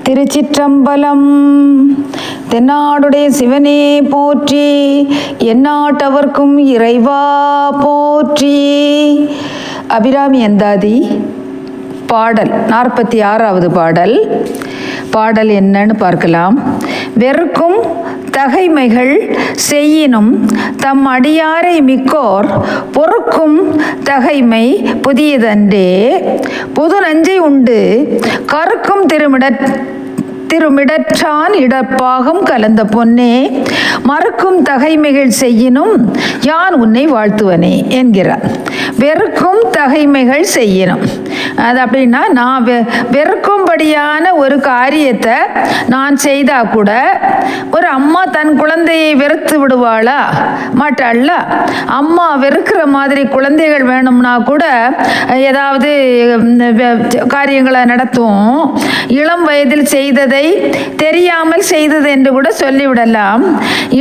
திருச்சிற்றம்பலம். தென்னாடுடைய சிவனே போற்றி, எந்நாட்டவர்க்கும் இறைவா போற்றி. அபிராமி அந்தாதி பாடல் 46வது பாடல். பாடல் என்னன்னு பார்க்கலாம். வெறுக்கும் தகைமைகள் செய்யினும் தம் அடியாரை மிக்கோர் பொறுக்கும் தகைமை புதியதன்றே. புது நஞ்சை உண்டு கறுக்கும் திருமிடற்றான் இடப்பாகம் கலந்த பொன்னே, மறுக்கும் தகைமைகள் செய்யினும் யான் உன்னை வாழ்த்துவனே என்கிறார். வெறுக்கும் தகைமைகள் செய்யணும், அது அப்படின்னா நான் வெறுக்கும்படியான ஒரு காரியத்தை நான் செய்தா கூட ஒரு அம்மா தன் குழந்தையை வெறுத்து விடுவாளா? மாட்டாள்ல. அம்மா வெறுக்கிற மாதிரி குழந்தைகள் வேணும்னா கூட ஏதாவது காரியங்களை நடத்தும். இளம் வயதில் செய்ததை தெரியாமல் செய்தது என்று கூட சொல்லிவிடலாம்.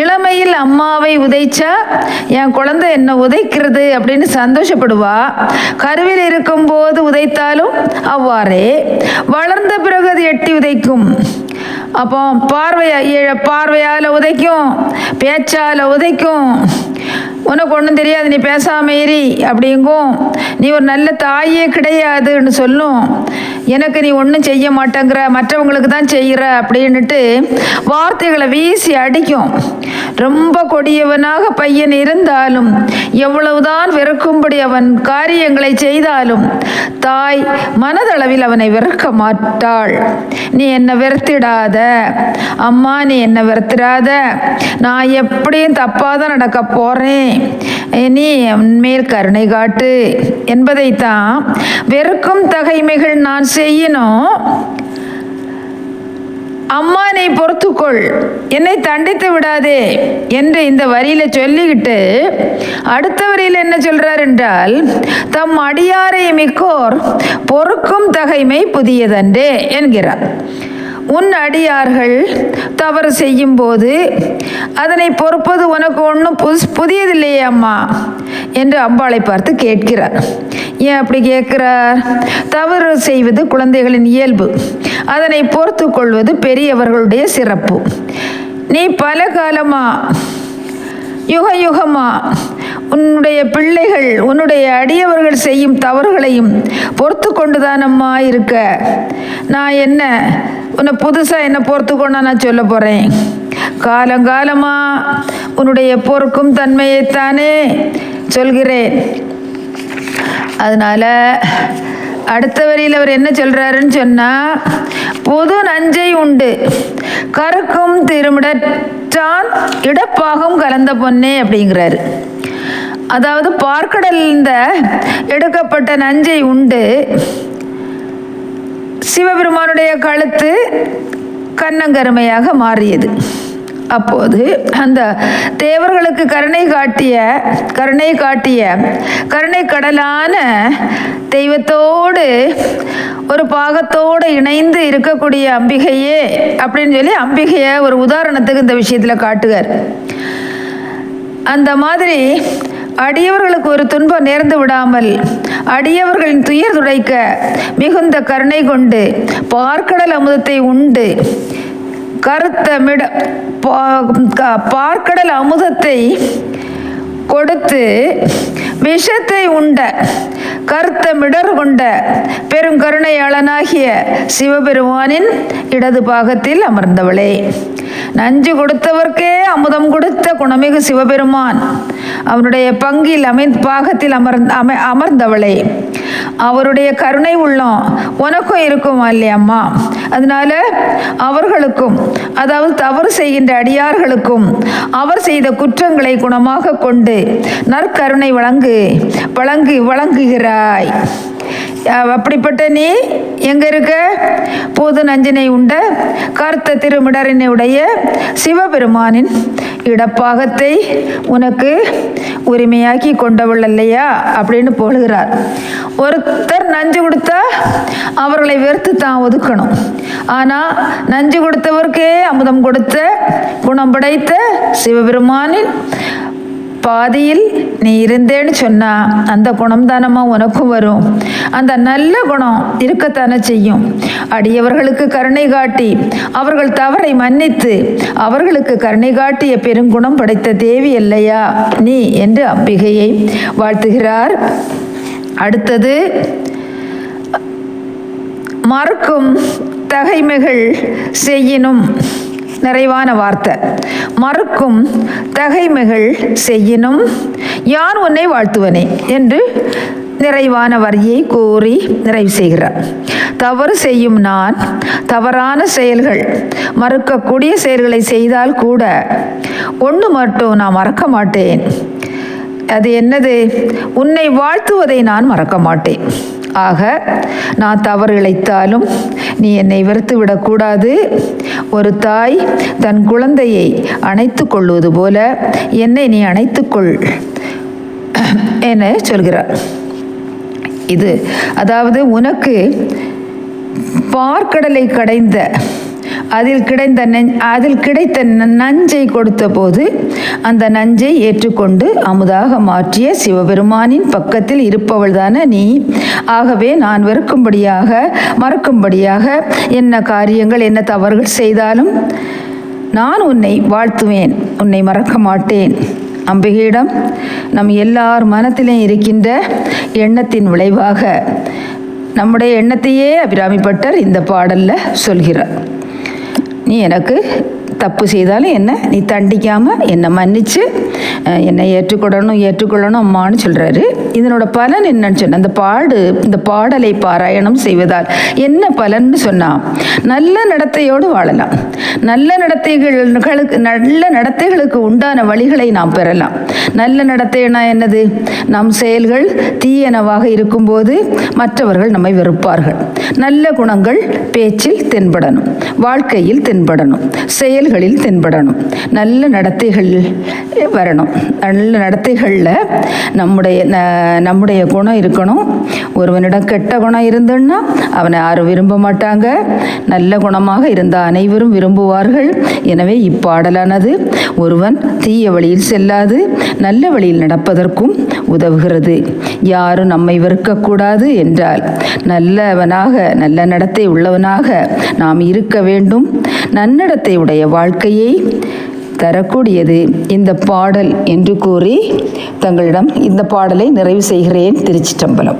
இளமையில் அம்மாவை உதைச்சா என் குழந்தை என்ன உதைக்கிறது அப்படின்னு சந்தோஷப்படுவா. கருவில் இருக்கும் போது உதைத்தாலும் அவ்வாறே. வளர்ந்த பிறகு அது எட்டி உதைக்கும். அப்போ பார்வையால் உதைக்கும், பேச்சால் உதைக்கும். உனக்கு ஒன்றும் தெரியாது, நீ பேசாம ஏறி அப்படிங்கும். நீ ஒரு நல்ல தாயே கிடையாதுன்னு சொல்லும். எனக்கு நீ ஒன்றும் செய்ய மாட்டேங்கிற, மற்றவங்களுக்கு தான் செய்கிற அப்படின்னுட்டு வார்த்தைகளை வீசி அடிக்கும். ரொம்ப கொடியவனாக பையன் இருந்தாலும், எவ்வளவுதான் வெறுக்கும்படி அவன் காரியங்களை செய்தாலும் தாய் மனதளவில் அவனை வெறுக்க மாட்டாள். நீ என்னை வெறுத்திடாத அம்மா, நீ என்னை வெறுத்திடாத, நான் எப்படியும் தப்பாதான் நடக்க போறேன், நீ மேல் கருணை காட்டு என்பதைத்தான் வெறுக்கும் தகைமைகள் நான் செய்யணும். அம்மா நீ பொறுத்துக்கொள், என்னை தண்டித்து விடாதே என்று இந்த வரியில சொல்லிக்கிட்டு அடுத்த வரியில் என்ன சொல்றார் என்றால், தம் அடியாரை மிக்கோர் பொறுக்கும் தகைமை புதியதன்றே என்கிறார். உன் அடியார்கள் தவறு செய்யும் போது அதனை பொறுப்பது உனக்கு ஒன்றும் புதியதில்லையே அம்மா என்று அம்பாளை பார்த்து கேட்கிறார். ஏன் அப்படி கேட்கிறார்? தவறு செய்வது குழந்தைகளின் இயல்பு, அதனை பொறுத்து கொள்வது பெரியவர்களுடைய சிறப்பு. நீ பல காலமா யுகமா உன்னுடைய பிள்ளைகள் உன்னுடைய அடியவர்கள் செய்யும் தவறுகளையும் பொறுத்து கொண்டுதானம்மா இருக்க. நான் என்ன உன்னை புதுசாக என்ன பொறுத்து கொண்டா நான் சொல்ல போகிறேன்? காலங்காலமா உன்னுடைய பொறுக்கும் தன்மையைத்தானே சொல்கிறேன். அதனால அடுத்த வரியில் அவர் என்ன சொல்றாருன்னு சொன்னா, புது நஞ்சை உண்டு கறுக்கும் திருமிடற்றான் இடப்பாகம் கலந்த பொன்னே அப்படிங்கிறாரு. அதாவது பார்க்கடல் இந்த எடுக்கப்பட்ட நஞ்சை உண்டு சிவபெருமானுடைய கழுத்து கண்ணங்கருமையாக மாறியது. அப்போது அந்த தேவர்களுக்கு கருணை காட்டிய கருணை கடலான தெய்வத்தோடு ஒரு பாகத்தோடு இணைந்து இருக்கக்கூடிய அம்பிகையே அப்படின்னு சொல்லி அம்பிகையை ஒரு உதாரணத்துக்கு இந்த விஷயத்தில் காட்டுகிறார். அந்த மாதிரி அடியவர்களுக்கு ஒரு துன்பம் நேர்ந்து விடாமல் அடியவர்களின் துயர் துடைக்க மிகுந்த கருணை கொண்டு பார்க்கடல் அமுதத்தை உண்டு பார்க்கடல் அமுதத்தை கொடுத்து விஷத்தை உண்ட கருத்த மிடர் கொண்ட பெருங்கருணையாளனாகிய சிவபெருமானின் இடது பாகத்தில் அமர்ந்தவளே. நஞ்சு கொடுத்தவர்க்கே அமுதம் கொடுத்த குணமிகு சிவபெருமான் அவனுடைய பங்கில் பாகத்தில் அமர்ந்தவளே. அவருடைய கருணை உள்ளம் உனக்கும் இருக்குமா இல்லையம்மா? அதனால அவர்களுக்கும், அதாவது தவறு செய்கின்ற அடியார்களுக்கும் அவர் செய்த குற்றங்களை குணமாக கொண்டு நற்கருணை வழங்குகிறாய். அப்படிப்பட்ட நீ எங்க இருக்க? புது நஞ்சினை உண்ட கருத்த திருமிடரினுடைய சிவபெருமானின் இடப்பாகத்தை உனக்கு உரிமையாக்கி கொண்டவள் இல்லையா அப்படின்னு போலுகிறார். ஒருத்தர் நஞ்சு கொடுத்தா அவர்களை வெறுத்து தான் ஒதுக்கணும். ஆனால் நஞ்சு கொடுத்தவர்க்கே அமுதம் கொடுத்த குணம் படைத்த சிவபெருமானின் பாதியில் நீ இருந்தேன்னு சொன்னால் அந்த குணம் தானம்மா உனக்கும் வரும். அந்த நல்ல குணம் இருக்கத்தானே செய்யும். அடியவர்களுக்கு கருணை காட்டி அவர்கள் தவறை மன்னித்து அவர்களுக்கு கருணை காட்டிய பெருங்குணம் படைத்த தேவி இல்லையா நீ என்று அம்பிகையை வாழ்த்துகிறார். அடுத்தது மறுக்கும் தகைமைகள் செய்யினும், நிறைவான வார்த்தை. மறுக்கும் தகைமைகள் செய்யினும் யான் உன்னை வாழ்த்துவனே என்று நிறைவான வரியை கூறி நிறைவு செய்கிறார். தவறு செய்யும் நான் தவறான செயல்கள், மறுக்கக்கூடிய செயல்களை செய்தால் கூட ஒன்று மட்டும் நான் மறக்க மாட்டேன். அது என்னது? உன்னை வாழ்த்துவதை நான் மறக்க மாட்டேன். ஆக நான் தவறு இழைத்தாலும் நீ என்னை வெறுத்து விடக்கூடாது. ஒரு தாய் தன் குழந்தையை அணைத்து கொள்வது போல என்னை நீ அணைத்துக்கொள் என சொல்கிறார். இது அதாவது உனக்கு பார்க்கடலை கடைந்த அதில் கிடைத்த நஞ்சை கொடுத்த போது அந்த நஞ்சை ஏற்றுக்கொண்டு அமுதாக மாற்றிய சிவபெருமானின் பக்கத்தில் இருப்பவள் தானே நீ. ஆகவே நான் வெறுக்கும்படியாக மறக்கும்படியாக என்ன காரியங்கள் என்ன தவறுகள் செய்தாலும் நான் உன்னை வாழ்த்துவேன், உன்னை மறக்க மாட்டேன். அம்பிகையிடம் நம் எல்லார் மனத்திலே இருக்கின்ற எண்ணத்தின் விளைவாக நம்முடைய எண்ணத்தையே அபிராமி பட்டர் இந்த பாடலில் சொல்கிறார். நீ எனக்கு தப்பு செய்தாலும் என்ன நீ தண்டிக்காமல் என்னை மன்னித்து என்னை ஏற்றுக்கொள்ளணும் அம்மான்னு சொல்கிறாரு. இதனோட பலன் என்னன்னு சொன்ன இந்த பாடலை பாராயணம் செய்வதால் என்ன பலன்னு சொன்னால் நல்ல நடத்தையோடு வாழலாம். நல்ல நடத்தைகளுக்கு உண்டான வழிகளை நாம் பெறலாம். நல்ல நடத்தைனா என்னது? நம் செயல்கள் தீயனவாக இருக்கும்போது மற்றவர்கள் நம்மை வெறுப்பார்கள். நல்ல குணங்கள் பேச்சில் தென்படணும், வாழ்க்கையில் தென்படணும், செயல்களில் தென்படணும். நல்ல நடத்தைகள் வரணும். நல்ல நடத்தைகளில் நம்முடைய குணம் இருக்கணும். ஒருவனிடம் கெட்ட குணம் இருந்துன்னா அவனை யாரும் விரும்ப மாட்டாங்க. நல்ல குணமாக இருந்தால் அனைவரும் விரும்புவார்கள். எனவே இப்பாடலானது ஒருவன் தீய வழியில் செல்லாது நல்ல வழியில் நடப்பதற்கும் உதவுகிறது. யாரும் நம்மை வெறுக்கக்கூடாது என்றால் நல்லவனாக நல்ல நடத்தை உள்ளவனாக நாம் இருக்க வேண்டும். நன்னடத்தை உடைய வாழ்க்கையை தரக்கூடியது இந்த பாடல் என்று கூறி தங்களிடம் இந்த பாடலை நிறைவு செய்கிறேன். திருச்சிற்றம்பலம்.